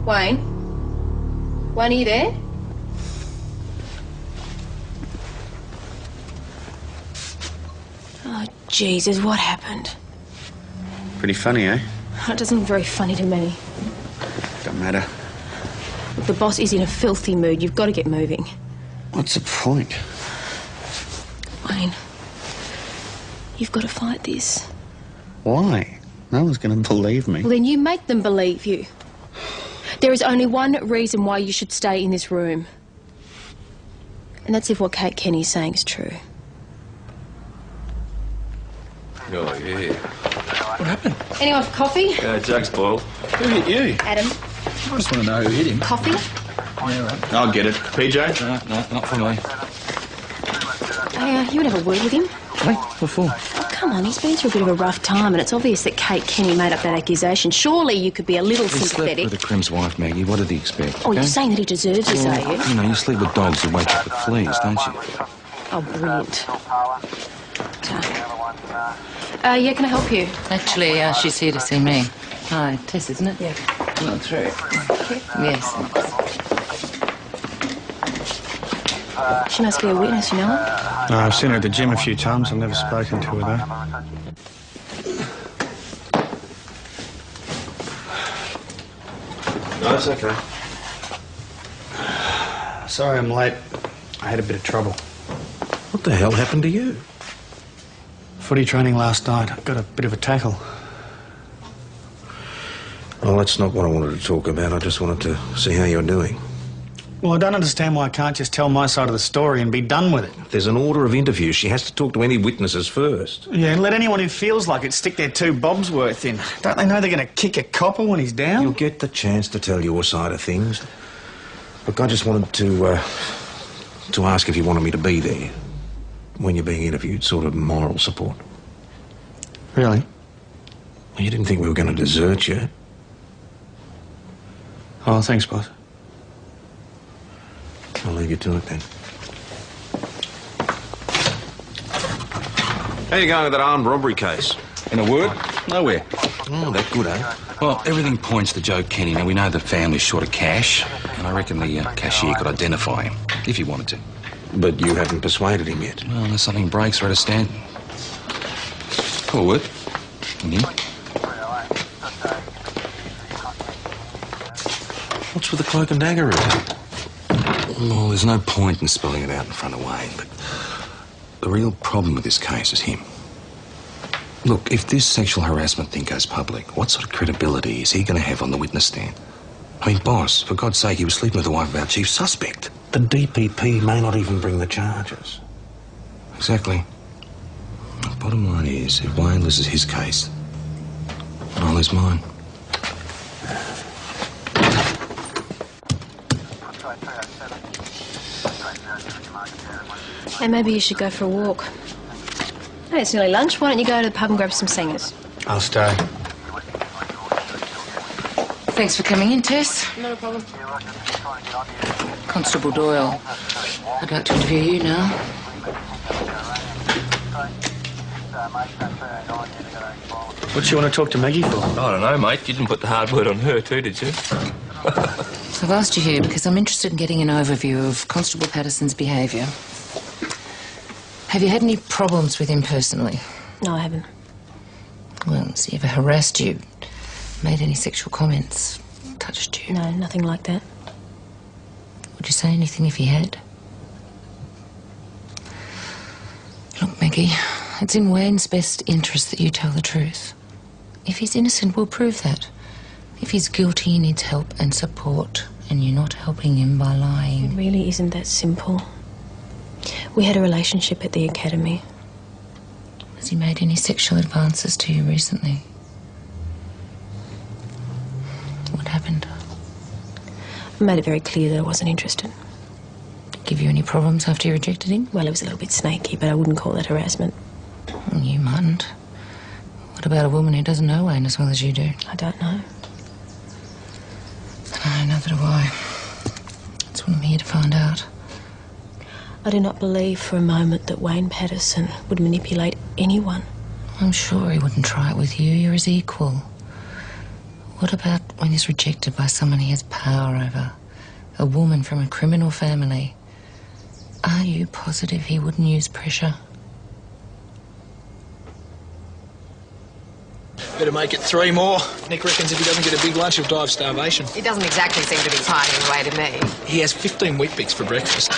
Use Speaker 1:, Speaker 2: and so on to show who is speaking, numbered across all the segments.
Speaker 1: Wayne? Wayne, are you there? Oh, Jesus, what happened?
Speaker 2: Pretty funny, eh?
Speaker 1: That doesn't look very funny to me.
Speaker 2: Don't matter.
Speaker 1: Look, the boss is in a filthy mood. You've got to get moving.
Speaker 2: What's the point?
Speaker 1: Wayne, you've got to fight this.
Speaker 2: Why? No one's going to believe me.
Speaker 1: Well, then you make them believe you. There is only one reason why you should stay in this room. And that's if what Kate Kenny's saying is true.
Speaker 3: Oh, yeah. What happened?
Speaker 1: Anyone for coffee?
Speaker 3: Jug's boiled.
Speaker 4: Who hit you?
Speaker 1: Adam.
Speaker 4: I just want to know who hit him.
Speaker 1: Coffee?
Speaker 4: Yeah, right.
Speaker 2: I'll get it. PJ?
Speaker 3: No, not for me.
Speaker 1: Hey, you would have a word with him?
Speaker 3: Hey, what for?
Speaker 1: Oh, come on, he's been through a bit of a rough time and it's obvious that Kate Kenny made up that accusation. Surely you could be a little
Speaker 3: He slept
Speaker 1: sympathetic.
Speaker 3: with a Crim's wife, Maggie. What did he expect?
Speaker 1: Oh, you're saying that he deserves this, are you?
Speaker 3: You know, you sleep with dogs who wake up with fleas, don't you?
Speaker 1: Oh, brilliant. Yeah, can I help you?
Speaker 5: Actually, she's here to see me. Hi, Tess, isn't it?
Speaker 1: Yeah.
Speaker 5: Come on through. Yes.
Speaker 1: She must be a witness, you know her?
Speaker 2: No, I've seen her at the gym a few times. I've never spoken to her, though.
Speaker 3: No, it's okay.
Speaker 2: Sorry I'm late. I had a bit of trouble.
Speaker 4: What the hell happened to you?
Speaker 2: Footy training last night. I got a bit of a tackle.
Speaker 4: Well, that's not what I wanted to talk about. I just wanted to see how you're doing.
Speaker 2: Well, I don't understand why I can't just tell my side of the story and be done with it.
Speaker 4: There's an order of interview. She has to talk to any witnesses first.
Speaker 2: Yeah, and let anyone who feels like it stick their 2 bobs worth in. Don't they know they're going to kick a copper when he's down?
Speaker 4: You'll get the chance to tell your side of things. Look, I just wanted to ask if you wanted me to be there when you're being interviewed, sort of moral support.
Speaker 2: Really?
Speaker 4: Well, you didn't think we were going to desert you.
Speaker 2: Oh, thanks, boss.
Speaker 4: I'll leave you to it then. How you going with that armed robbery case?
Speaker 3: In a word, nowhere.
Speaker 4: Oh, that good, eh?
Speaker 3: Well, everything points to Joe Kenny. Now, we know the family's short of cash, and I reckon the cashier could identify him, if he wanted to.
Speaker 4: But you haven't persuaded him yet.
Speaker 3: Well, unless something breaks, we're at a stand. Forward. And you?
Speaker 4: What's with the cloak and dagger routine?
Speaker 3: Well, there's no point in spelling it out in front of Wayne, but the real problem with this case is him. Look, if this sexual harassment thing goes public, what sort of credibility is he going to have on the witness stand? I mean, boss, for God's sake, he was sleeping with the wife of our chief suspect.
Speaker 4: The DPP may not even bring the charges.
Speaker 3: Exactly. The bottom line is, if Wayne loses his case, I'll lose mine.
Speaker 1: Hey, maybe you should go for a walk. Hey, it's nearly lunch. Why don't you go to the pub and grab some singers?
Speaker 2: I'll stay.
Speaker 5: Thanks for coming in, Tess.
Speaker 1: Not a problem.
Speaker 5: Constable Doyle, I'd like to interview you now.
Speaker 2: What do you want to talk to Maggie for?
Speaker 6: I don't know, mate. You didn't put the hard word on her too, did you?
Speaker 5: I've asked you here because I'm interested in getting an overview of Constable Patterson's behaviour. Have you had any problems with him personally?
Speaker 1: No, I haven't.
Speaker 5: Well, has he ever harassed you, made any sexual comments, touched you?
Speaker 1: No, nothing like that.
Speaker 5: Would you say anything if he had? Look, Maggie, it's in Wayne's best interest that you tell the truth. If he's innocent, we'll prove that. If he's guilty, he needs help and support, and you're not helping him by lying.
Speaker 1: It really isn't that simple. We had a relationship at the academy.
Speaker 5: Has he made any sexual advances to you recently? What happened?
Speaker 1: I made it very clear that I wasn't interested.
Speaker 5: Give you any problems after you rejected him?
Speaker 1: Well, it was a little bit snaky, but I wouldn't call that harassment.
Speaker 5: You mightn't. What about a woman who doesn't know Wayne as well as you do?
Speaker 1: I don't know.
Speaker 5: No, neither do I. That's what I'm here to find out.
Speaker 1: I do not believe for a moment that Wayne Patterson would manipulate anyone.
Speaker 5: I'm sure he wouldn't try it with you. You're his equal. What about when he's rejected by someone he has power over? A woman from a criminal family. Are you positive he wouldn't use pressure?
Speaker 7: Better make it 3 more. Nick reckons if he doesn't get a big lunch, he'll die of starvation.
Speaker 8: He doesn't exactly seem to be pining away to me.
Speaker 7: He has 15 Weet-Bix for breakfast.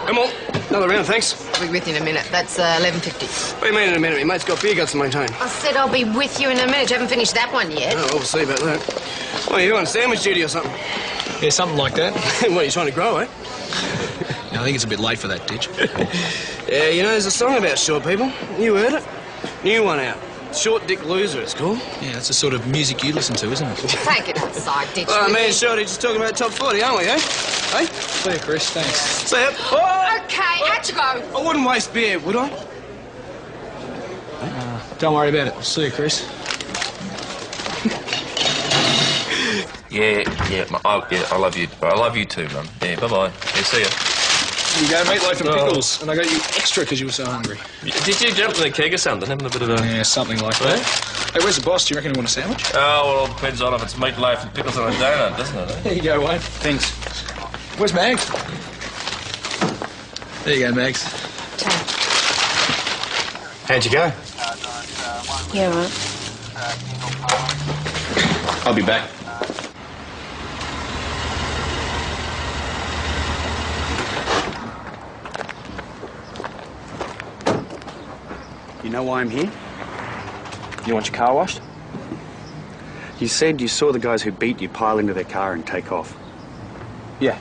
Speaker 9: Come on, another round, thanks.
Speaker 8: I'll be with you in a minute. That's 11:50.
Speaker 9: What do you mean in a minute? Your mate's got beer guts to maintain.
Speaker 8: I said I'll be with you in a minute. You haven't finished that one yet.
Speaker 9: Oh, well, we'll see about that. What are you on, sandwich duty or something?
Speaker 7: Yeah, something like that.
Speaker 9: What, you trying to grow, eh?
Speaker 7: I think it's a bit late for that ditch.
Speaker 9: Yeah, you know, there's a song about short people. You heard it? New one out. Short Dick Loser, it's called.
Speaker 7: Yeah, that's the sort of music you listen to, isn't it?
Speaker 8: Take it outside, ditch.
Speaker 9: Oh, man, Shorty, just talking about top 40, aren't we, eh? Hey?
Speaker 7: See you, Chris, thanks.
Speaker 9: See ya. Oh!
Speaker 8: Okay, out you go.
Speaker 9: I wouldn't waste beer, would I?
Speaker 7: Don't worry about it. See you, Chris.
Speaker 6: Yeah, I love you. I love you too, Mum. Yeah, bye-bye. Yeah, see ya.
Speaker 7: You go meatloaf and pickles, and I got you extra because you were so hungry.
Speaker 6: Did you jump in the keg or something? Having a bit of a...
Speaker 7: Yeah, something like that. Hey, where's the boss? Do you reckon you want a sandwich?
Speaker 6: Oh, well, it all depends on if it's meatloaf and pickles on a donut, doesn't it?
Speaker 7: There you go, Wayne.
Speaker 2: Thanks.
Speaker 7: Where's Mags? There you go, Mags.
Speaker 2: How'd you go?
Speaker 1: Yeah, right.
Speaker 2: I'll be back. You know why I'm here?
Speaker 10: You want your car washed?
Speaker 2: You said you saw the guys who beat you pile into their car and take off.
Speaker 10: Yeah.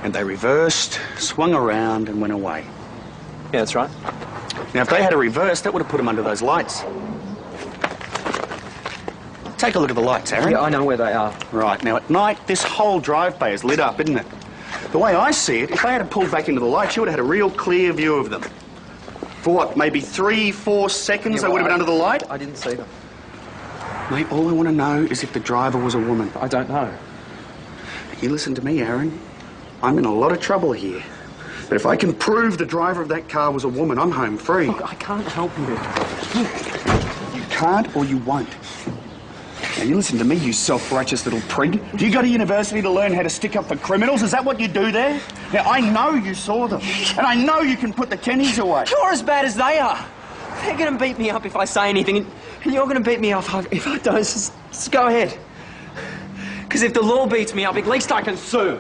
Speaker 2: And they reversed, swung around and went away.
Speaker 10: Yeah, that's right.
Speaker 2: Now, if they had a reverse, that would have put them under those lights. Take a look at the lights, Aaron.
Speaker 10: Yeah, I know where they are.
Speaker 2: Right, now at night, this whole drive bay is lit up, isn't it? The way I see it, if they had pulled back into the lights, you would have had a real clear view of them. For what, maybe 3-4 seconds
Speaker 10: Yeah,
Speaker 2: they would have been under the light?
Speaker 10: I didn't see them.
Speaker 2: Mate, all I want to know is if the driver was a woman.
Speaker 10: I don't know.
Speaker 2: You listen to me, Aaron. I'm in a lot of trouble here. But if I can prove the driver of that car was a woman, I'm home free.
Speaker 10: Look, I can't help you.
Speaker 2: You can't or you won't. Now, you listen to me, you self-righteous little prig. Do you go to university to learn how to stick up for criminals? Is that what you do there? Now, I know you saw them. And I know you can put the Kennys away.
Speaker 10: You're as bad as they are. They're going to beat me up if I say anything, and you're going to beat me up if I don't. Just go ahead. Because if the law beats me up, at least I can sue.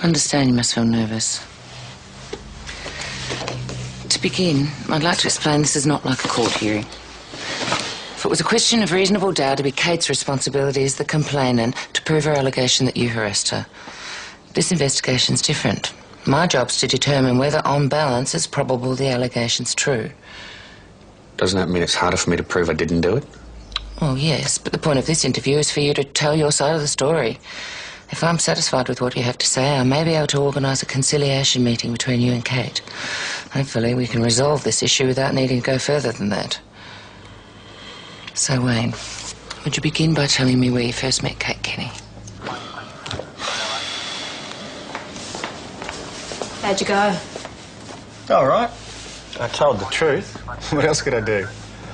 Speaker 5: I understand you must feel nervous. To begin, I'd like to explain this is not like a court hearing. If it was a question of reasonable doubt, it'd be Kate's responsibility as the complainant to prove her allegation that you harassed her. This investigation's different. My job's to determine whether, on balance, it's probable the allegation's true.
Speaker 4: Doesn't that mean it's harder for me to prove I didn't do it?
Speaker 5: Well, yes, but the point of this interview is for you to tell your side of the story. If I'm satisfied with what you have to say, I may be able to organise a conciliation meeting between you and Kate. Hopefully we can resolve this issue without needing to go further than that. So, Wayne, would you begin by telling me where you first met Kate Kenny?
Speaker 1: How'd you go?
Speaker 2: All right. I told the truth. What else could I do?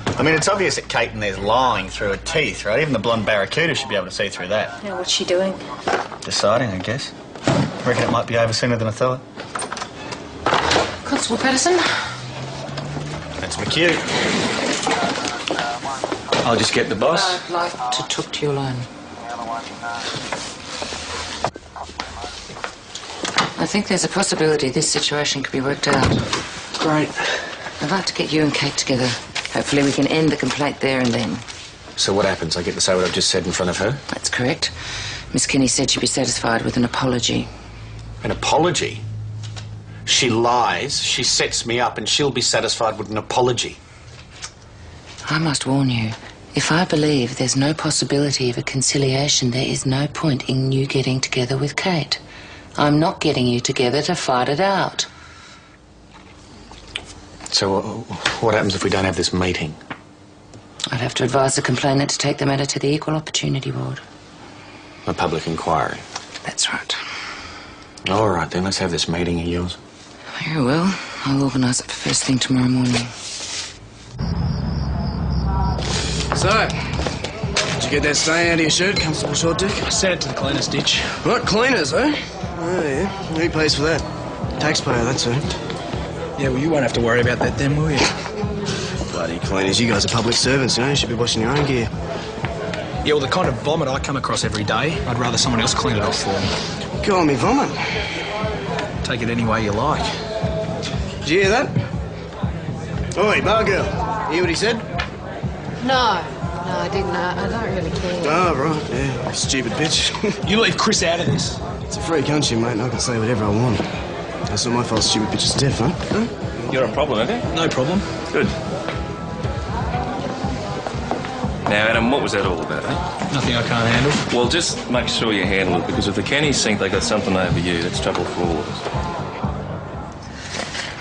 Speaker 2: I mean, it's obvious that Kate in there's lying through her teeth, right? Even the blonde barracuda should be able to see through that.
Speaker 1: Yeah, what's she doing?
Speaker 2: Deciding, I guess. Reckon it might be over sooner than I thought.
Speaker 5: Constable Patterson?
Speaker 2: That's my cue. I'll just get the boss.
Speaker 5: I'd like to talk to you alone. I think there's a possibility this situation could be worked out.
Speaker 4: Great.
Speaker 5: I'd like to get you and Kate together. Hopefully we can end the complaint there and then.
Speaker 4: So what happens? I get to say what I've just said in front of her?
Speaker 5: That's correct. Miss Kenny said she'd be satisfied with an apology.
Speaker 4: An apology? She lies, she sets me up, and she'll be satisfied with an apology.
Speaker 5: I must warn you, if I believe there's no possibility of a conciliation, there is no point in you getting together with Kate. I'm not getting you together to fight it out.
Speaker 11: So what happens if we don't have this meeting?
Speaker 5: I'd have to advise the complainant to take the matter to the Equal Opportunity Board.
Speaker 11: A public inquiry?
Speaker 5: That's right.
Speaker 11: All right, then, let's have this meeting of yours.
Speaker 5: Very well. I'll organise it for first thing tomorrow morning.
Speaker 9: So, did you get that stain out of your shirt, Constable Short Dick?
Speaker 7: I sent it to the cleaner's ditch.
Speaker 9: What, cleaners, eh? Oh, yeah. Who pays for that? Taxpayer, that's who.
Speaker 7: Yeah, well, you won't have to worry about that then, will you?
Speaker 9: Bloody cleaners, you guys are public servants, you know? You should be washing your own gear.
Speaker 7: Yeah, well, the kind of vomit I come across every day, I'd rather someone else clean it off for me.
Speaker 9: Call me vomit.
Speaker 7: Take it any way you like.
Speaker 9: Did you hear that? Oi, bar girl. You hear what he said?
Speaker 8: No, I didn't. I don't really care.
Speaker 9: Oh, right, yeah. Stupid bitch.
Speaker 7: You leave Chris out of this.
Speaker 9: It's a free country, mate, and I can say whatever I want. That's not my fault stupid bitch is deaf, huh?
Speaker 6: You're a problem, aren't you?
Speaker 7: No problem.
Speaker 6: Good. Now, Adam, what was that all about, eh?
Speaker 7: Nothing I can't handle.
Speaker 6: Well, just make sure you handle it, because if the Cannies think they got something over you, that's trouble for all of us.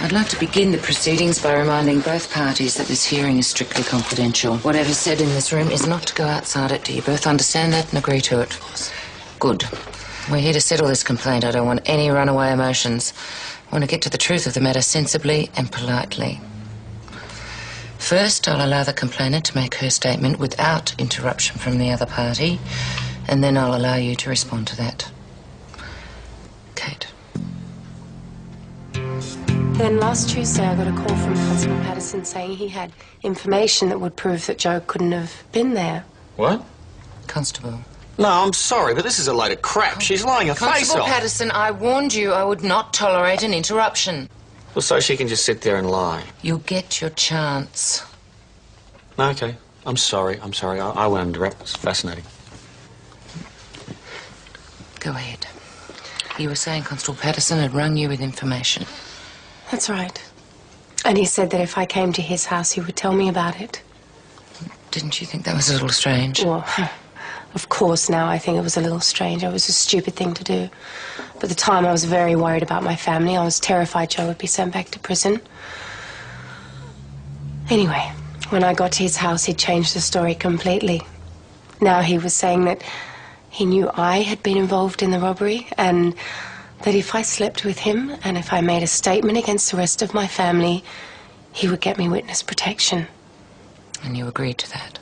Speaker 5: I'd like to begin the proceedings by reminding both parties that this hearing is strictly confidential. Whatever's said in this room is not to go outside it. Do you both understand that and agree to it? Of course. Good. We're here to settle this complaint. I don't want any runaway emotions. I want to get to the truth of the matter sensibly and politely. First, I'll allow the complainant to make her statement without interruption from the other party, and then I'll allow you to respond to that. Kate.
Speaker 12: Then last Tuesday I got a call from Constable Patterson saying he had information that would prove that Joe couldn't have been there.
Speaker 11: What?
Speaker 5: Constable.
Speaker 11: No, I'm sorry, but this is a load of crap. She's lying her face
Speaker 5: Constable
Speaker 11: off.
Speaker 5: Patterson, I warned you I would not tolerate an interruption.
Speaker 11: Well, so she can just sit there and lie.
Speaker 5: You'll get your chance.
Speaker 11: Okay, I'm sorry. I went under it. It's fascinating.
Speaker 5: Go ahead. You were saying Constable Patterson had rung you with information.
Speaker 12: That's right. And he said that if I came to his house, he would tell me about it.
Speaker 5: Didn't you think that was a little strange?
Speaker 12: Well, of course, now I think it was a little strange. It was a stupid thing to do. But at the time, I was very worried about my family. I was terrified Joe would be sent back to prison. Anyway, when I got to his house, he changed the story completely. Now he was saying that he knew I had been involved in the robbery, and that if I slept with him and if I made a statement against the rest of my family, he would get me witness protection.
Speaker 5: And you agreed to that?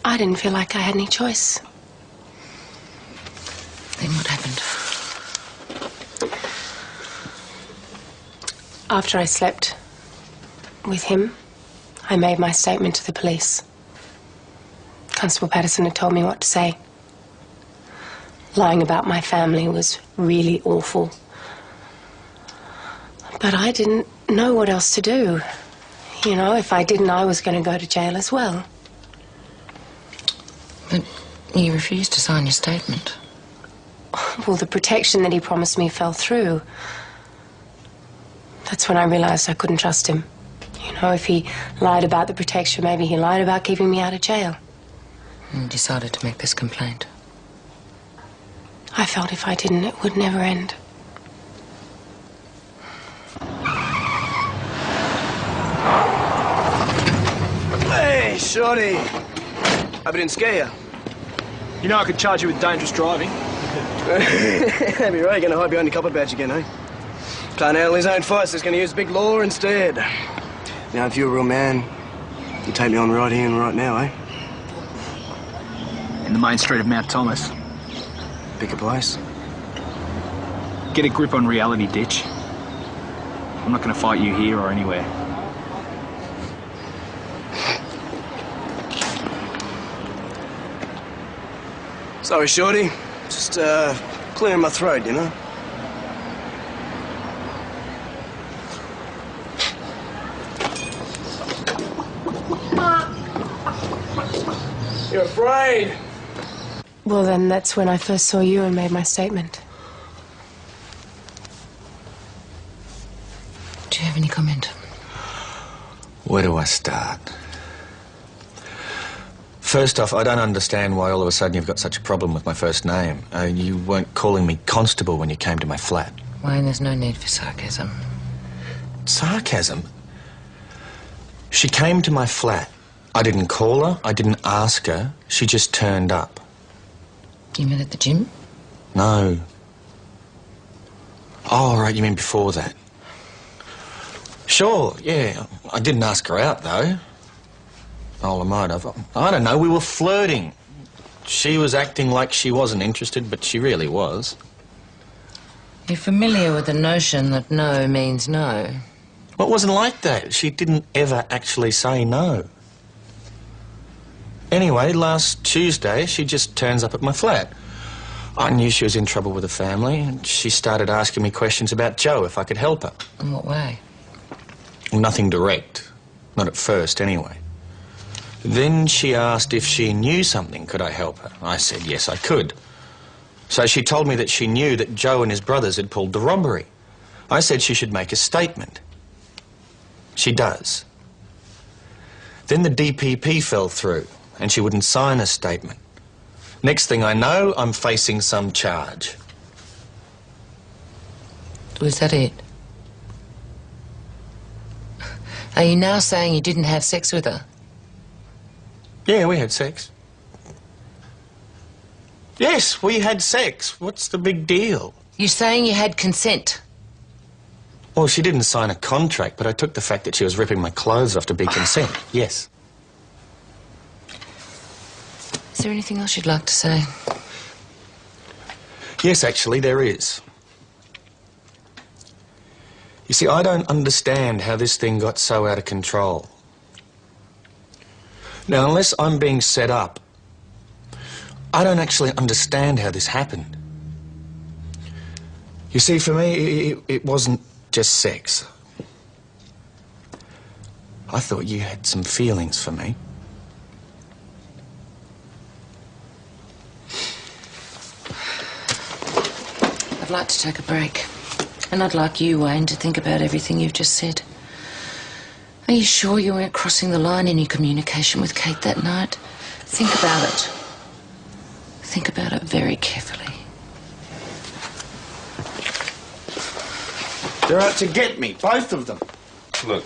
Speaker 12: I didn't feel like I had any choice.
Speaker 5: Then what happened?
Speaker 12: After I slept with him, I made my statement to the police. Constable Patterson had told me what to say. Lying about my family was really awful. But I didn't know what else to do. You know, if I didn't, I was going to go to jail as well.
Speaker 5: But you refused to sign your statement.
Speaker 12: Well, the protection that he promised me fell through. That's when I realized I couldn't trust him. You know, if he lied about the protection, maybe he lied about keeping me out of jail.
Speaker 5: And you decided to make this complaint.
Speaker 12: I felt if I didn't, it would never end.
Speaker 9: Hey, Shorty. Hope it didn't scare you.
Speaker 7: You know I could charge you with dangerous driving.
Speaker 9: That'd be right. You're going to hide behind your copper badge again, eh? Can't handle his own fights. He's going to use big law instead. Now, if you're a real man, you take me on right here and right now, eh?
Speaker 7: In the main street of Mount Thomas.
Speaker 9: Pick a place.
Speaker 7: Get a grip on reality, Ditch. I'm not going to fight you here or anywhere.
Speaker 9: Sorry, Shorty. Just, clearing my throat, you know? You're afraid?
Speaker 12: Well, then that's when I first saw you and made my statement.
Speaker 5: Do you have any comment?
Speaker 11: Where do I start? First off, I don't understand why all of a sudden you've got such a problem with my first name. You weren't calling me Constable when you came to my flat.
Speaker 5: Wayne, there's no need for sarcasm.
Speaker 3: Sarcasm? She came to my flat. I didn't call her, I didn't ask her, she just turned up.
Speaker 5: You met at the gym?
Speaker 3: No. Oh, right, you mean before that? Sure, yeah. I didn't ask her out, though. Oh, I might have. I don't know, we were flirting. She was acting like she wasn't interested, but she really was.
Speaker 5: You're familiar with the notion that no means no.
Speaker 3: Well, it wasn't like that. She didn't ever actually say no. Anyway, last Tuesday, she just turns up at my flat. I knew she was in trouble with her family, and she started asking me questions about Joe, if I could help her.
Speaker 5: In what way?
Speaker 3: Well, nothing direct. Not at first, anyway. Then she asked if she knew something, could I help her? I said yes, I could. So she told me that she knew that Joe and his brothers had pulled the robbery. I said she should make a statement. She does. Then the DPP fell through, and she wouldn't sign a statement. Next thing I know, I'm facing some charge.
Speaker 5: Was that it? Are you now saying you didn't have sex with her?
Speaker 3: Yeah, we had sex. Yes, we had sex. What's the big deal?
Speaker 5: You're saying you had consent?
Speaker 3: Well, she didn't sign a contract, but I took the fact that she was ripping my clothes off to be consent. Yes.
Speaker 5: Is there anything else you'd like to say?
Speaker 3: Yes, actually, there is. You see, I don't understand how this thing got so out of control. Now, unless I'm being set up, I don't actually understand how this happened. You see, for me, it wasn't just sex. I thought you had some feelings for me.
Speaker 5: I'd like to take a break. And I'd like you, Wayne, to think about everything you've just said. Are you sure you weren't crossing the line in your communication with Kate that night? Think about it. Think about it very carefully.
Speaker 4: They're out to get me, both of them. Look,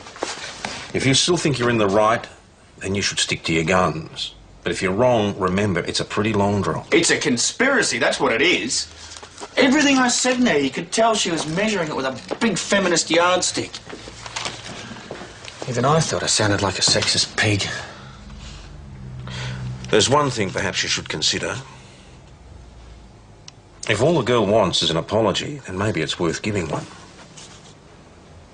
Speaker 4: if you still think you're in the right, then you should stick to your guns. But if you're wrong, remember, it's a pretty long drop.
Speaker 2: It's a conspiracy, that's what it is. Everything I said in there, you could tell she was measuring it with a big feminist yardstick.
Speaker 3: Even I thought I sounded like a sexist pig.
Speaker 4: There's one thing perhaps you should consider. If all the girl wants is an apology, then maybe it's worth giving one.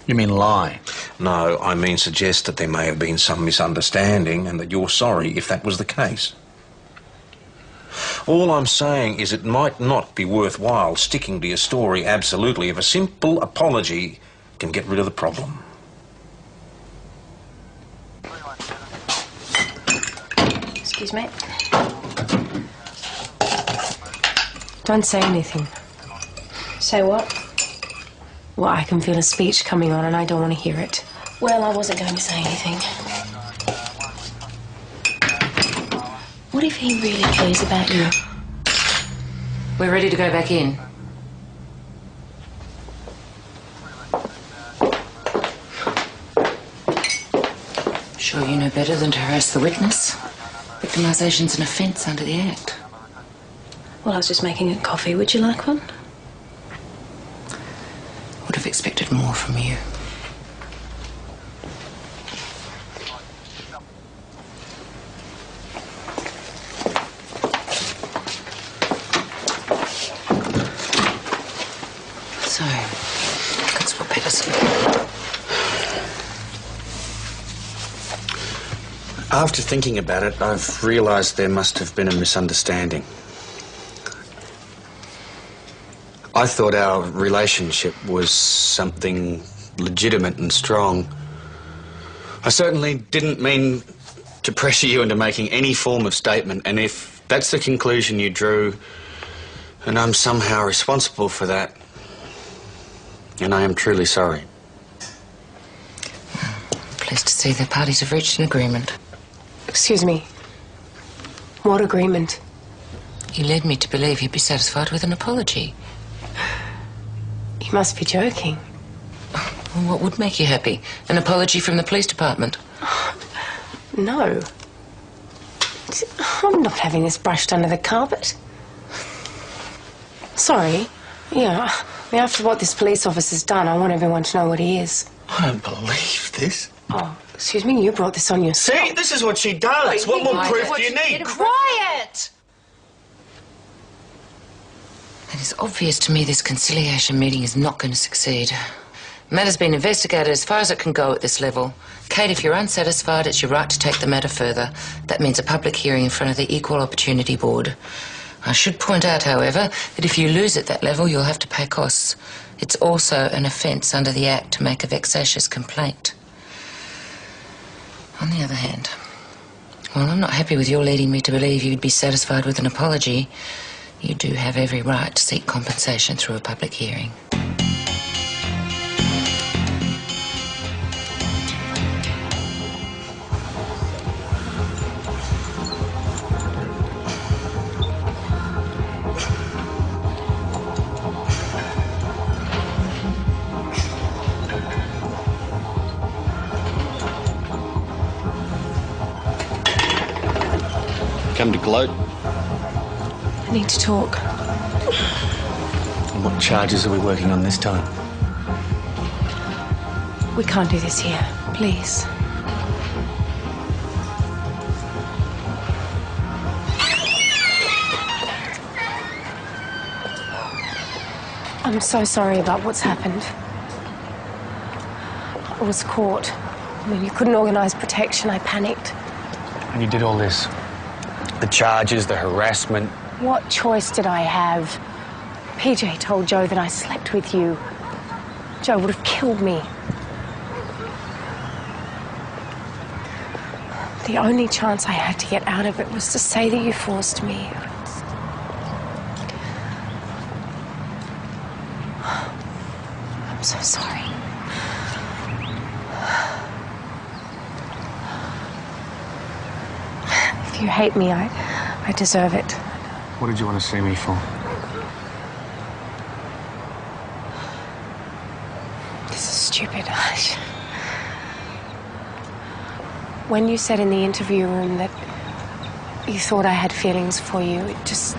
Speaker 7: You mean lie?
Speaker 4: No, I mean suggest that there may have been some misunderstanding and that you're sorry if that was the case. All I'm saying is it might not be worthwhile sticking to your story absolutely if a simple apology can get rid of the problem.
Speaker 12: Excuse me. Don't say anything.
Speaker 1: Say what?
Speaker 12: Well, I can feel a speech coming on and I don't want to hear it.
Speaker 1: Well, I wasn't going to say anything. What if he really cares about you?
Speaker 5: We're ready to go back in. Sure you know better than to harass the witness? Victimisation's an offence under the Act.
Speaker 1: Well, I was just making a coffee. Would you like one?
Speaker 5: Would have expected more from you. So, Constable Peterson.
Speaker 3: After thinking about it, I've realised there must have been a misunderstanding. I thought our relationship was something legitimate and strong. I certainly didn't mean to pressure you into making any form of statement, and if that's the conclusion you drew, and I'm somehow responsible for that, and I am truly sorry.
Speaker 5: Pleased to see the parties have reached an agreement.
Speaker 12: Excuse me. What agreement?
Speaker 5: You led me to believe you'd be satisfied with an apology.
Speaker 12: You You must be joking.
Speaker 5: Well, what would make you happy? An apology from the police department?
Speaker 12: No. I'm not having this brushed under the carpet. Sorry. Yeah, I mean, after what this police officer's done, I want everyone to know what he is.
Speaker 4: I don't believe this.
Speaker 12: Oh, excuse me, you brought this on yourself.
Speaker 4: See, this is what she does. What more proof do you need?
Speaker 12: Quiet!
Speaker 5: It is obvious to me this conciliation meeting is not going to succeed. Matter's been investigated as far as it can go at this level. Kate, if you're unsatisfied, it's your right to take the matter further. That means a public hearing in front of the Equal Opportunity Board. I should point out, however, that if you lose at that level, you'll have to pay costs. It's also an offence under the Act to make a vexatious complaint. On the other hand, while I'm not happy with your leading me to believe you'd be satisfied with an apology, you do have every right to seek compensation through a public hearing.
Speaker 11: Come to gloat.
Speaker 12: I need to talk.
Speaker 11: And what charges are we working on this time?
Speaker 12: We can't do this here, please. I'm so sorry about what's happened. I was caught. I mean, you couldn't organise protection. I panicked.
Speaker 7: And you did all this. The charges, the harassment.
Speaker 12: What choice did I have? PJ told Joe that I slept with you. Joe would have killed me. The only chance I had to get out of it was to say that you forced me. I'm so sorry. If you hate me, I deserve it.
Speaker 7: What did you want to see me for?
Speaker 12: This is stupid. When you said in the interview room that you thought I had feelings for you, it just...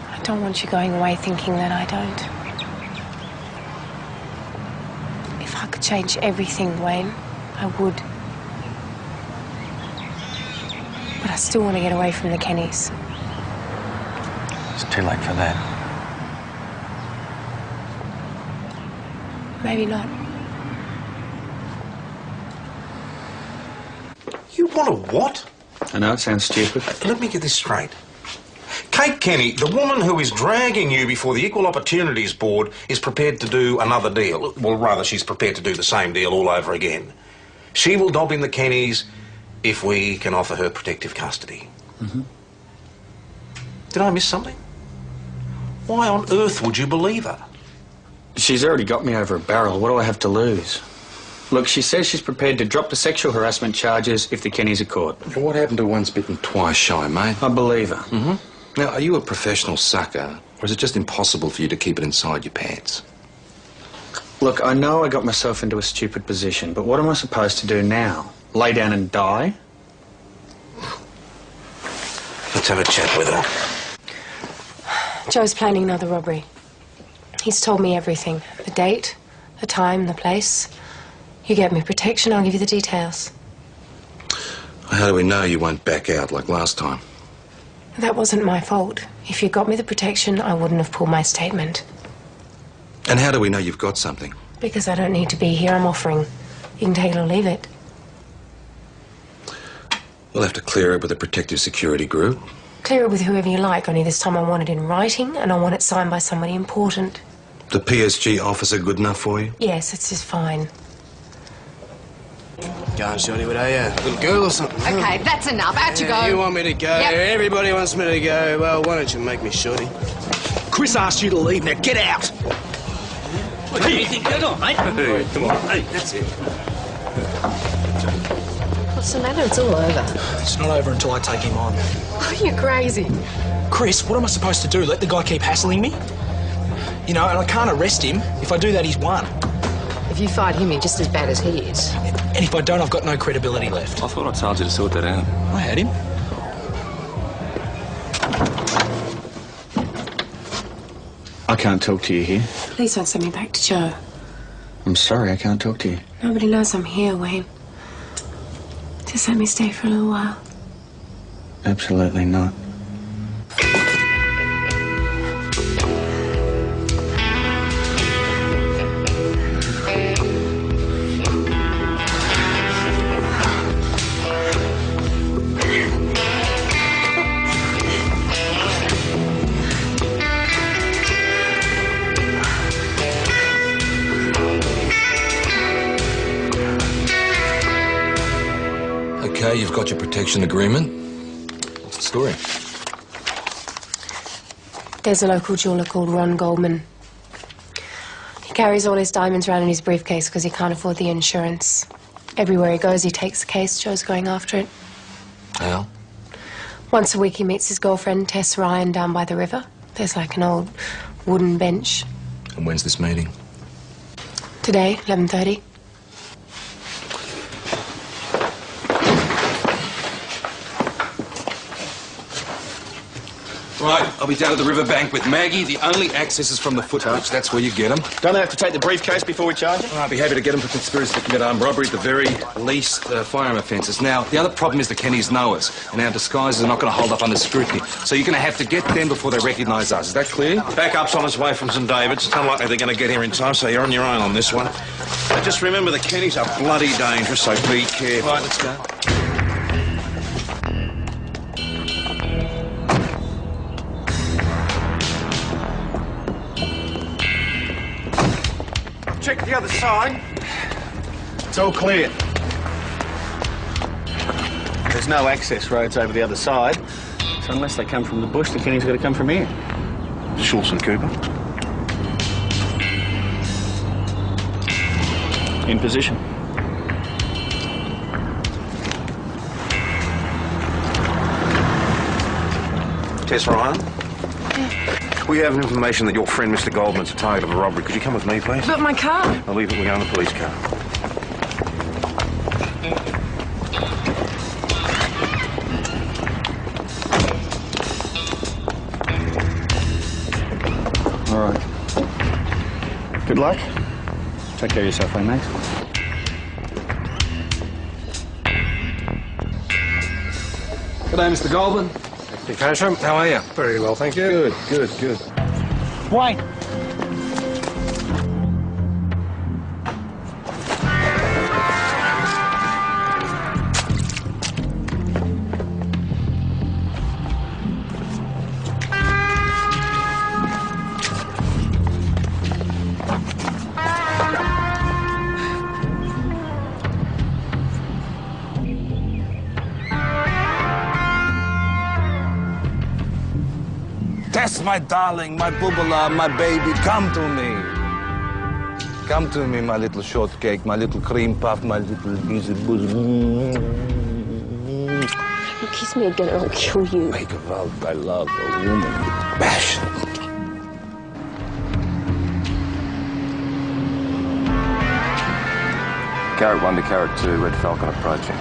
Speaker 12: I don't want you going away thinking that I don't. If I could change everything, Wayne, I would. But I still want to get away from the Kennys.
Speaker 11: It's too late for that.
Speaker 12: Maybe not.
Speaker 4: You want a what?
Speaker 11: I know it sounds stupid.
Speaker 4: Let me get this straight. Kate Kenny, the woman who is dragging you before the Equal Opportunities Board, is prepared to do another deal. Well, rather, she's prepared to do the same deal all over again. She will dob in the Kennys if we can offer her protective custody.
Speaker 11: Mm-hmm.
Speaker 4: Did I miss something? Why on earth would you believe her?
Speaker 7: She's already got me over a barrel. What do I have to lose? Look, she says she's prepared to drop the sexual harassment charges if the Kennys are caught.
Speaker 3: What happened to once bitten, twice shy, mate?
Speaker 7: I believe her.
Speaker 3: Mm-hmm. Now, are you a professional sucker, or is it just impossible for you to keep it inside your pants?
Speaker 7: Look, I know I got myself into a stupid position, but what am I supposed to do now? Lay down and die?
Speaker 4: Let's have a chat with her.
Speaker 12: Joe's planning another robbery. He's told me everything. The date, the time, the place. You get me protection, I'll give you the details.
Speaker 3: How do we know you won't back out like last time?
Speaker 12: That wasn't my fault. If you got me the protection, I wouldn't have pulled my statement.
Speaker 3: And how do we know you've got something?
Speaker 12: Because I don't need to be here, I'm offering. You can take it or leave it.
Speaker 3: We'll have to clear it with a protective security group.
Speaker 12: Clear it with whoever you like, only this time I want it in writing and I want it signed by somebody important.
Speaker 3: The PSG officer good enough for you?
Speaker 12: Yes, it's just fine.
Speaker 9: Go on, Shorty, with a little girl or something.
Speaker 8: Okay, that's enough. Out you go.
Speaker 9: You want me to go?
Speaker 8: Yep.
Speaker 9: Everybody wants me to go. Well, why don't you make me, Shorty?
Speaker 13: Chris asked you to leave. Now get out.
Speaker 14: What do you think you're doing, mate?
Speaker 9: Hey, come on. Hey, that's it.
Speaker 8: What's the matter? It's all over.
Speaker 13: It's not over until I take him on.
Speaker 8: Oh, you're crazy.
Speaker 13: Chris, what am I supposed to do? Let the guy keep hassling me? You know, and I can't arrest him. If I do that, he's won.
Speaker 8: If you fight him, you're just as bad as he is.
Speaker 13: And if I don't, I've got no credibility left.
Speaker 3: I thought I told you to sort that out.
Speaker 13: I had him.
Speaker 7: I can't talk to you here.
Speaker 12: Please don't send me back to Joe.
Speaker 7: I'm sorry, I can't talk to you.
Speaker 12: Nobody knows I'm here, Wayne. Just let me stay for a little while.
Speaker 7: Absolutely not.
Speaker 3: Okay, you've got your protection agreement. What's the story?
Speaker 12: There's a local jeweller called Ron Goldman. He carries all his diamonds around in his briefcase because he can't afford the insurance. Everywhere he goes, he takes the case. Joe's going after it.
Speaker 3: How?
Speaker 12: Once a week, he meets his girlfriend, Tess Ryan, down by the river. There's like an old wooden bench.
Speaker 3: And when's this meeting?
Speaker 12: Today, 11:30.
Speaker 3: Right, I'll be down at the riverbank with Maggie. The only access is from the footbridge. That's where you get them.
Speaker 2: Don't they have to take the briefcase before we charge it?
Speaker 3: I'll be happy to get them for conspiracy to commit armed robbery, at the very least, firearm offences. Now, the other problem is the Kennys know us, and our disguises are not going to hold up under scrutiny. So you're going to have to get them before they recognise us. Is that clear?
Speaker 4: Backup's on its way from St David's. It's unlikely they're going to get here in time, so you're on your own on this one. But just remember, the Kennys are bloody dangerous, so be careful.
Speaker 3: Right, let's go.
Speaker 2: Check the other side. It's all clear. There's no access roads over the other side. So unless they come from the bush, the Kennys got to come from here.
Speaker 4: Schultz and Cooper.
Speaker 2: In position.
Speaker 4: Tess Ryan? We have information that your friend Mr Goldman's a target of a robbery. Could you come with me, please?
Speaker 8: But my car.
Speaker 4: I'll leave it. We're going in the police car.
Speaker 2: All right. Good luck. Take care of yourself, eh, Max?
Speaker 3: Good day, Mr Goldman.
Speaker 15: Dick Asham.
Speaker 3: How are you?
Speaker 15: Very well, thank you.
Speaker 3: Good, good, good.
Speaker 2: Wayne.
Speaker 16: Tess, my darling, my boobala, my baby, come to me. Come to me, my little shortcake, my little cream puff, my little easy bosom.
Speaker 1: You kiss me again or I'll kill you.
Speaker 16: Make a vow, I love a woman with passion.
Speaker 6: Carrot 1 to carrot 2, Red Falcon approaching.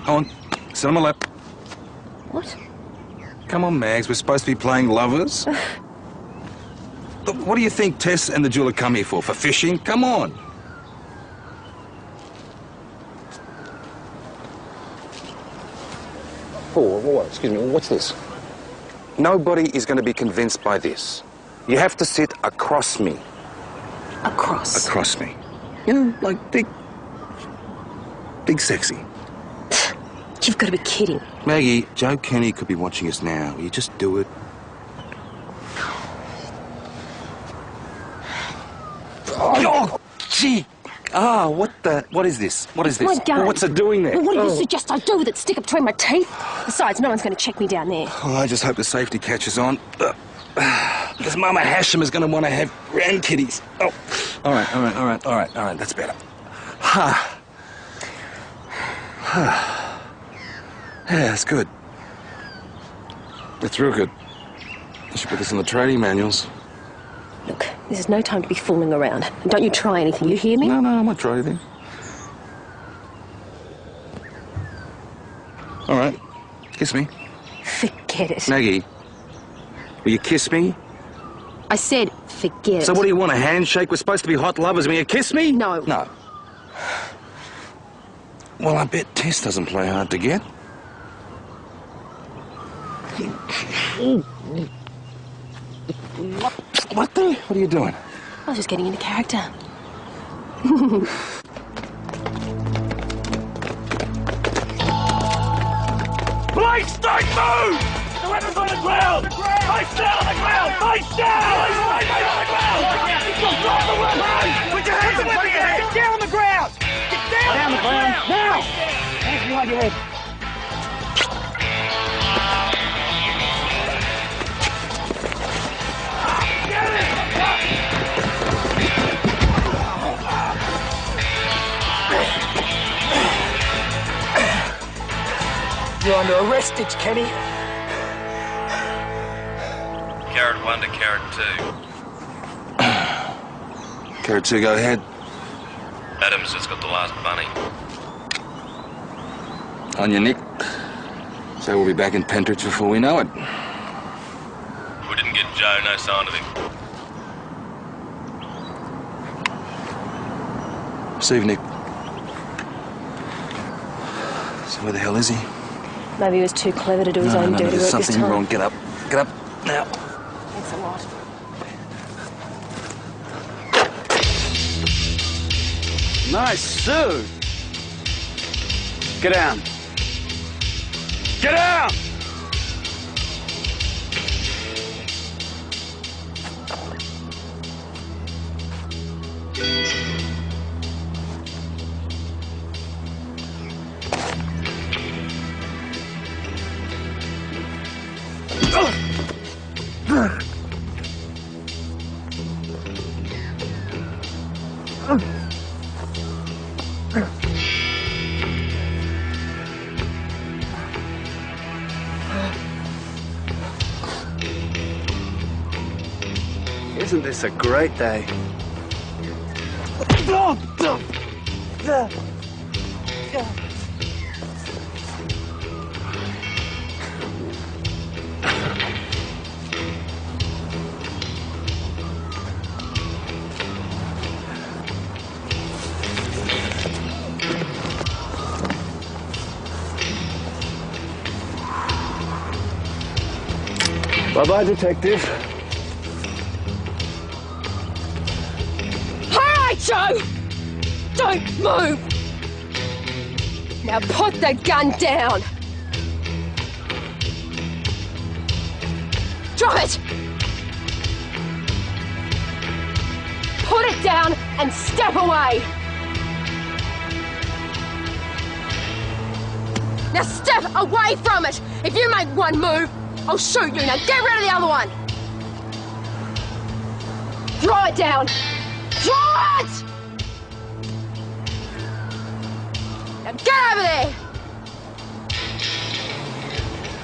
Speaker 16: Come on, sit on my lap.
Speaker 1: What?
Speaker 16: Come on, Mags, we're supposed to be playing lovers. Look, what do you think Tess and the jeweler come here for? For fishing? Come on.
Speaker 4: Oh, what? Excuse me, what's this? Nobody is going to be convinced by this. You have to sit across me.
Speaker 1: Across?
Speaker 16: Across me. You know, like big sexy.
Speaker 1: You've got to be kidding.
Speaker 16: Maggie, Joe Kenny could be watching us now. Will you just do it? Oh, gee. Ah, what is this? What is this?
Speaker 1: My gun.
Speaker 16: What's it doing there?
Speaker 1: Well, what do you suggest I do with it? Stick it between my teeth? Besides, no one's going to check me down there.
Speaker 16: Oh, I just hope the safety catches on. Because Mama Hashem is going to want to have grandkiddies. Oh, all right. That's better. Yeah, that's good. It's real good. I should put this in the trading manuals.
Speaker 17: Look, this is no time to be fooling around. And don't you try anything, you hear me?
Speaker 16: No, I won't try anything. All right. Kiss me.
Speaker 17: Forget it.
Speaker 16: Maggie, will you kiss me?
Speaker 17: I said forget it.
Speaker 16: So what do you want, a handshake? We're supposed to be hot lovers. Will you kiss me?
Speaker 17: No.
Speaker 16: No. Well, I bet Tess doesn't play hard to get. What are you doing?
Speaker 17: I was just getting into character.
Speaker 2: Police, don't move! The weapon's on the ground! Face down on the ground! Face down! Face on the ground! Drop the weapon! Put your hands behind your head! Get down on the ground! Get down on the ground! Now! Hands behind your head.
Speaker 13: You're under arrest, Stitch Kenny.
Speaker 6: Carrot 1 to carrot 2.
Speaker 16: Carrot 2, go ahead.
Speaker 6: Adam's just got the last bunny.
Speaker 16: On your nick. So we'll be back in Pentridge before we know it.
Speaker 6: We didn't get Joe, no sign of him.
Speaker 16: Steve, Nick. So where the hell is he?
Speaker 17: Maybe he was too clever to do his own dirty
Speaker 16: there's
Speaker 17: work this
Speaker 16: something
Speaker 17: time.
Speaker 16: wrong. Get up. Get up now.
Speaker 17: Thanks a lot.
Speaker 2: Nice suit. Get down. Get down!
Speaker 9: Isn't this a great day? Bye-bye, detective.
Speaker 1: Joe! Don't move! Now put the gun down! Drop it! Put it down and step away! Now step away from it! If you make one move, I'll shoot you. Now get rid of the other one! Throw it down! Throw it! Now get over there!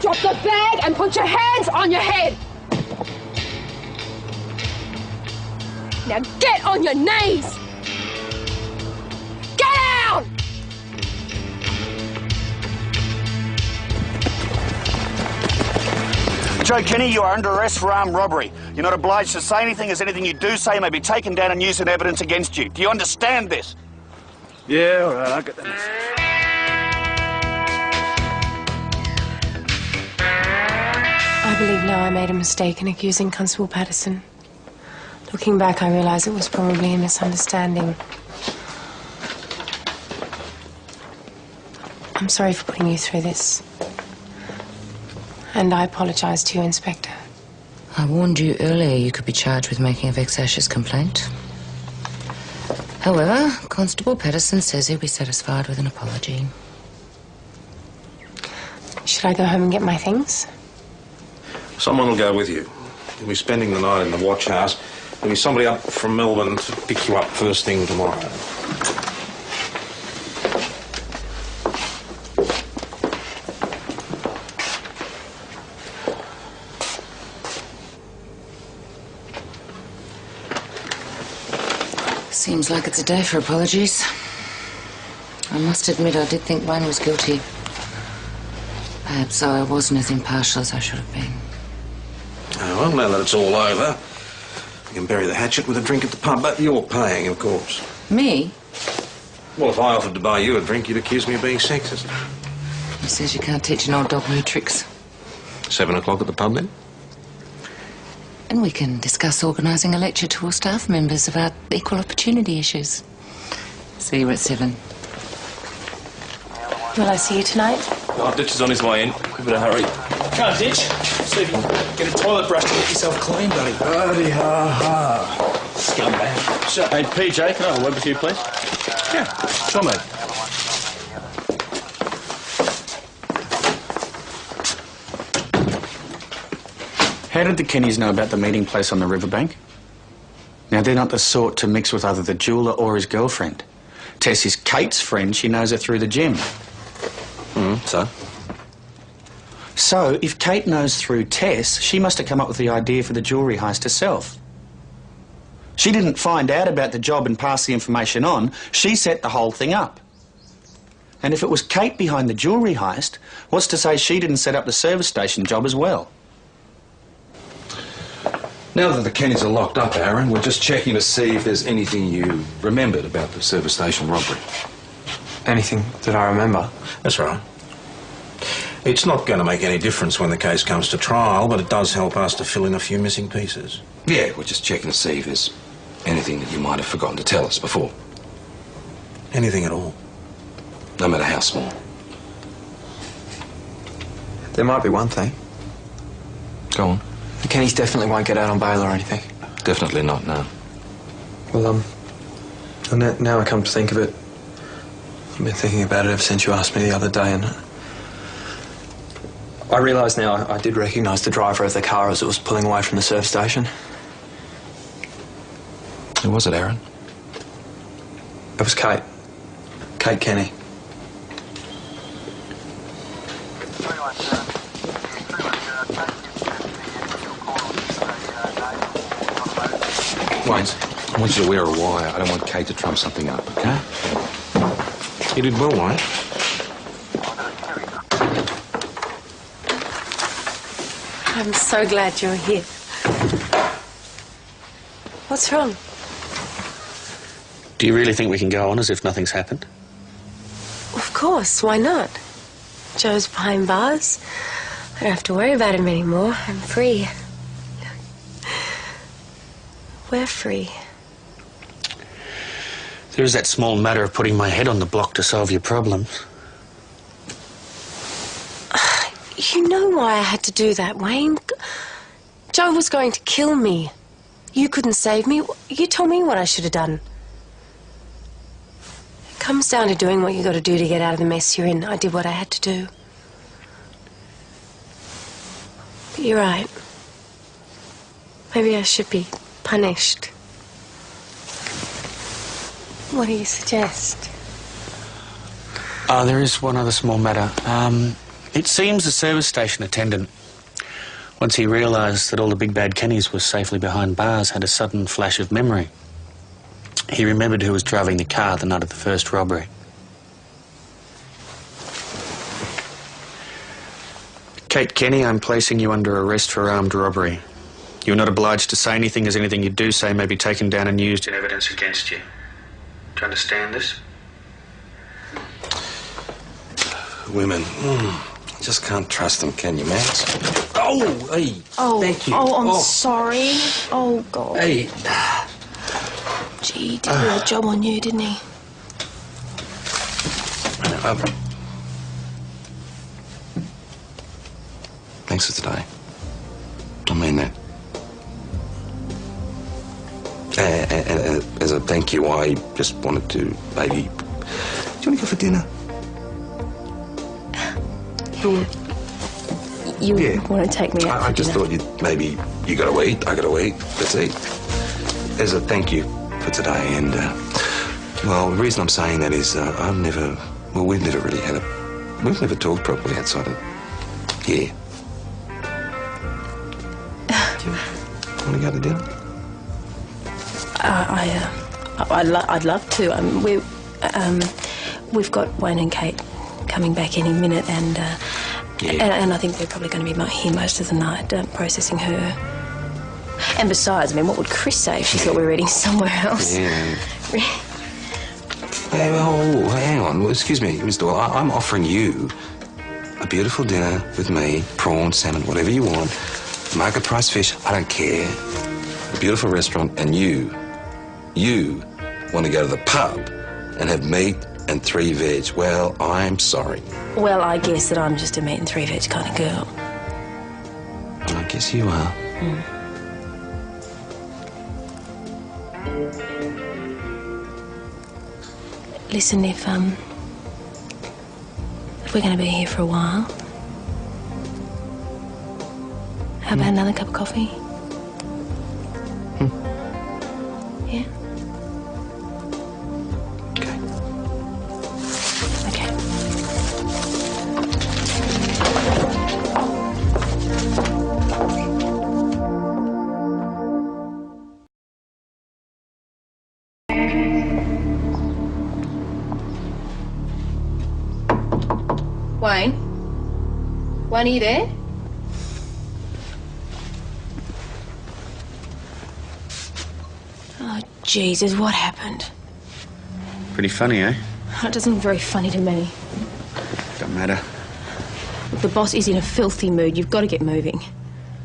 Speaker 1: Drop the bag and put your hands on your head! Now get on your knees! Get down!
Speaker 2: Joe Kenny, you are under arrest for armed robbery. You're not obliged to say anything, as anything you do say may be taken down and used in evidence against you. Do you understand this?
Speaker 9: Yeah, all right, I got that.
Speaker 12: I believe now I made a mistake in accusing Constable Patterson. Looking back, I realise it was probably a misunderstanding. I'm sorry for putting you through this. And I apologise to you, Inspector.
Speaker 5: I warned you earlier you could be charged with making a vexatious complaint. However, Constable Patterson says he'll be satisfied with an apology.
Speaker 12: Should I go home and get my things?
Speaker 4: Someone will go with you. You'll be spending the night in the watch house. There'll be somebody up from Melbourne to pick you up first thing tomorrow.
Speaker 5: Seems like it's a day for apologies. I must admit I did think Wayne was guilty. Perhaps I wasn't as impartial as I should have been.
Speaker 4: Oh, well, now that it's all over, you can bury the hatchet with a drink at the pub, but you're paying, of course.
Speaker 5: Me?
Speaker 4: Well, if I offered to buy you a drink, you'd accuse me of being sexist.
Speaker 5: Who says you can't teach an old dog new tricks?
Speaker 4: 7 o'clock at the pub, then?
Speaker 5: And we can discuss organising a lecture to all staff members about equal opportunity issues. See you at 7.
Speaker 12: Will I see you tonight?
Speaker 6: Oh, Ditch is on his way in. We better hurry.
Speaker 13: Come on, Ditch. See if you can get a toilet brush to get yourself clean, buddy.
Speaker 16: Bloody ha-ha.
Speaker 13: Scumbag.
Speaker 7: So, hey, PJ, can I have a word with you, please?
Speaker 16: Yeah, sure, mate.
Speaker 7: How did the Kennys know about the meeting place on the riverbank? Now, they're not the sort to mix with either the jeweller or his girlfriend. Tess is Kate's friend. She knows her through the gym.
Speaker 4: So?
Speaker 7: So, if Kate knows through Tess, she must have come up with the idea for the jewellery heist herself. She didn't find out about the job and pass the information on. She set the whole thing up. And if it was Kate behind the jewellery heist, what's to say she didn't set up the service station job as well?
Speaker 3: Now that the Kennys are locked up, Aaron, we're just checking to see if there's anything you remembered about the service station robbery.
Speaker 10: Anything that I remember?
Speaker 4: That's right. It's not going to make any difference when the case comes to trial, but it does help us to fill in a few missing pieces.
Speaker 3: Yeah, we're just checking to see if there's anything that you might have forgotten to tell us before.
Speaker 4: Anything at all.
Speaker 3: No matter how small.
Speaker 10: There might be one thing.
Speaker 3: Go on.
Speaker 10: The Kennys definitely won't get out on bail or anything.
Speaker 3: Definitely not, no.
Speaker 10: Well, now I come to think of it, I've been thinking about it ever since you asked me the other day, and I realise now I did recognise the driver of the car as it was pulling away from the service station.
Speaker 3: Who was it, Aaron?
Speaker 10: It was Kate. Kate Kenny.
Speaker 3: Wait, I want you to wear a wire. I don't want Kate to trump something up, okay?
Speaker 4: You did well, Wayne.
Speaker 12: I'm so glad you're here. What's wrong?
Speaker 7: Do you really think we can go on as if nothing's happened?
Speaker 12: Of course, why not? Joe's behind bars. I don't have to worry about him anymore. I'm free. We're free.
Speaker 7: There is that small matter of putting my head on the block to solve your problems.
Speaker 12: You know why I had to do that, Wayne. Joe was going to kill me. You couldn't save me. You told me what I should have done. It comes down to doing what you got to do to get out of the mess you're in. I did what I had to do. But you're right. Maybe I should be punished. What do you suggest?
Speaker 7: There is one other small matter. It seems the service station attendant, once he realised that all the big bad Kennys were safely behind bars, had a sudden flash of memory. He remembered who was driving the car the night of the first robbery. Kate Kenny, I'm placing you under arrest for armed robbery. You're not obliged to say anything, as anything you do say may be taken down and used in evidence against you. Do you understand this?
Speaker 3: Women. Just can't trust them, can you, Max?
Speaker 4: Oh, hey.
Speaker 1: Oh,
Speaker 4: thank you.
Speaker 1: Oh, I'm sorry. Oh, God.
Speaker 4: Hey.
Speaker 1: Gee, he did a real job on you, didn't he?
Speaker 3: Thanks for today. I mean that. As a thank you, I just wanted to, maybe... Do you want to go for dinner?
Speaker 1: You want to take me out for
Speaker 3: I just
Speaker 1: dinner?
Speaker 3: thought maybe you got to eat, I got to eat. Let's eat. As a thank you for today, and well, the reason I'm saying that is we've never really we've never talked properly outside of here. Want to go to dinner?
Speaker 1: I'd love to. We've got Wayne and Kate coming back any minute, and I think they're probably going to be here most of the night, processing her. And besides, I mean, what would Chris say if she thought we were eating somewhere else?
Speaker 3: Yeah. Hey, oh, hang on. Well, excuse me, Miss Doyle. I'm offering you a beautiful dinner with me, prawn, salmon, whatever you want, market price fish, I don't care. A beautiful restaurant, and you want to go to the pub and have meat and 3 veg. Well, I'm sorry.
Speaker 1: Well, I guess that I'm just a meat and 3 veg kind of girl.
Speaker 3: I guess you are.
Speaker 1: Listen, if we're going to be here for a while, how about another cup of coffee? Yeah? Okay. Wayne? Wayne, are you there? Oh, Jesus, what happened?
Speaker 7: Pretty funny, eh?
Speaker 1: That doesn't look very funny to me.
Speaker 7: Don't matter.
Speaker 1: Look, the boss is in a filthy mood. You've got to get moving.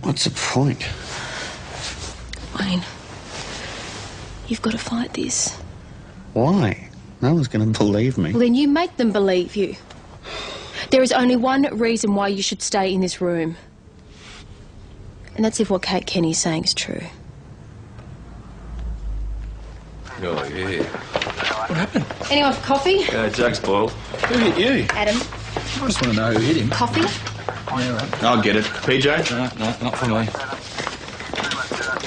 Speaker 7: What's the point?
Speaker 1: Wayne, you've got to fight this.
Speaker 7: Why? No one's going to believe me.
Speaker 1: Well, then you make them believe you. There is only one reason why you should stay in this room. And that's if what Kate Kenny's saying is true.
Speaker 6: Oh, yeah.
Speaker 13: What happened?
Speaker 1: Anyone for coffee?
Speaker 6: Jug's boiled.
Speaker 13: Who hit you?
Speaker 1: Adam.
Speaker 13: I just want to know who hit him.
Speaker 1: Coffee?
Speaker 13: Yeah, right.
Speaker 7: I'll get it. PJ?
Speaker 13: No, not for me.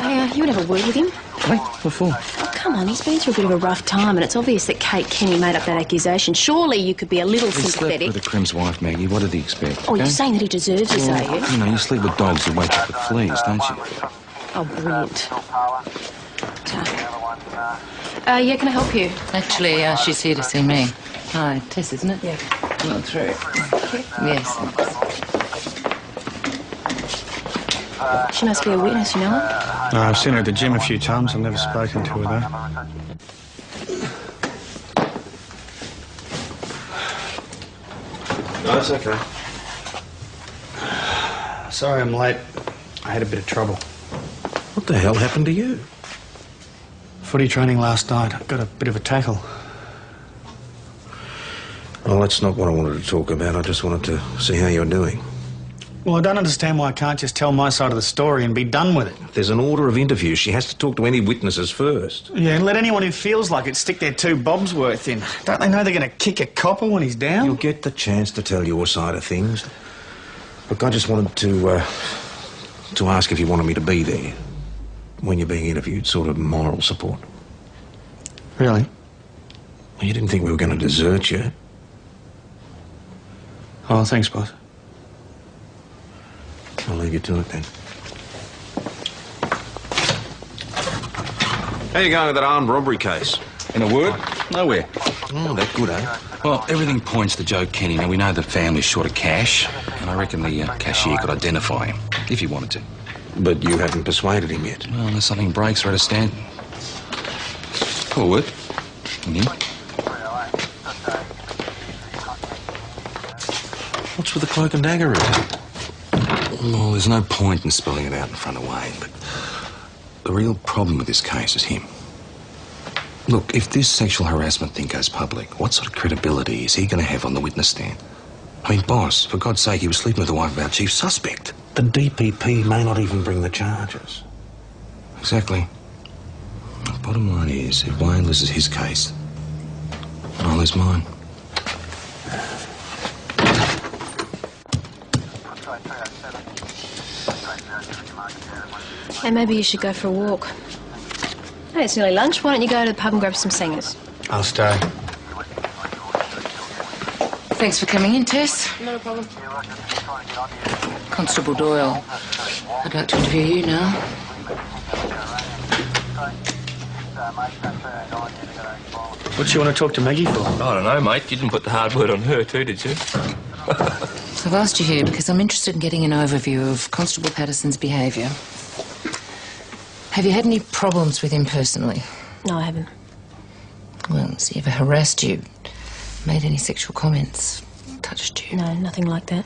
Speaker 1: Hey, you would have a word with him?
Speaker 13: Hey, what for?
Speaker 1: Oh, come on, he's been through a bit of a rough time, and it's obvious that Kate Kenny made up that accusation. Surely you could be a little
Speaker 3: He slept
Speaker 1: sympathetic.
Speaker 3: with a Crim's wife, Maggie. What did he expect?
Speaker 1: Oh,
Speaker 3: okay?
Speaker 1: you're saying that he deserves this, are you?
Speaker 3: You know, you sleep with dogs who wake up with fleas, don't you?
Speaker 1: Oh, brilliant. Yeah, can I help you?
Speaker 5: Actually, she's here to see me. Hi, Tess, isn't it? Yeah. Come on through. Yes.
Speaker 1: She must be a witness, you know her?
Speaker 7: No, I've seen her at the gym a few times. I've never spoken to her, though.
Speaker 4: No, it's okay.
Speaker 7: Sorry I'm late. I had a bit of trouble.
Speaker 4: What the hell happened to you?
Speaker 7: Footy training last night. I got a bit of a tackle.
Speaker 4: Well, that's not what I wanted to talk about. I just wanted to see how you're doing.
Speaker 7: Well, I don't understand why I can't just tell my side of the story and be done with it.
Speaker 4: There's an order of interview. She has to talk to any witnesses first.
Speaker 7: Yeah, and let anyone who feels like it stick their 2 bobs worth in. Don't they know they're going to kick a copper when he's down?
Speaker 4: You'll get the chance to tell your side of things. Look, I just wanted to ask if you wanted me to be there when you're being interviewed, sort of moral support.
Speaker 7: Really?
Speaker 4: Well, you didn't think we were going to desert you.
Speaker 7: Oh, thanks, boss.
Speaker 4: I'll leave you to it then. How you going with that armed robbery case?
Speaker 3: In a word, nowhere.
Speaker 4: Oh, that good, eh?
Speaker 3: Well, everything points to Joe Kenny. Now, we know the family's short of cash, and I reckon the cashier could identify him, if he wanted to.
Speaker 4: But you haven't persuaded him yet.
Speaker 3: Well, unless something breaks, we're at a stand. Forward. And you?
Speaker 4: What's with the cloak and dagger routine?
Speaker 3: Well, there's no point in spelling it out in front of Wayne, but the real problem with this case is him. Look, if this sexual harassment thing goes public, what sort of credibility is he going to have on the witness stand? I mean, boss, for God's sake, he was sleeping with the wife of our chief suspect.
Speaker 4: The DPP may not even bring the charges.
Speaker 3: Exactly. The bottom line is, if Wayne loses his case, I'll lose mine.
Speaker 1: Hey, maybe you should go for a walk. Hey, it's nearly lunch. Why don't you go to the pub and grab some singers?
Speaker 11: I'll stay.
Speaker 5: Thanks for coming in, Tess.
Speaker 12: Not a problem.
Speaker 5: Constable Doyle, I'd like to interview you now.
Speaker 7: What do you want to talk to Maggie for?
Speaker 6: I don't know, mate. You didn't put the hard word on her too, did you?
Speaker 5: I've asked you here because I'm interested in getting an overview of Constable Patterson's behaviour. Have you had any problems with him personally?
Speaker 1: No, I haven't.
Speaker 5: Well, has he ever harassed you? Made any sexual comments? Touched you?
Speaker 1: No, nothing like that.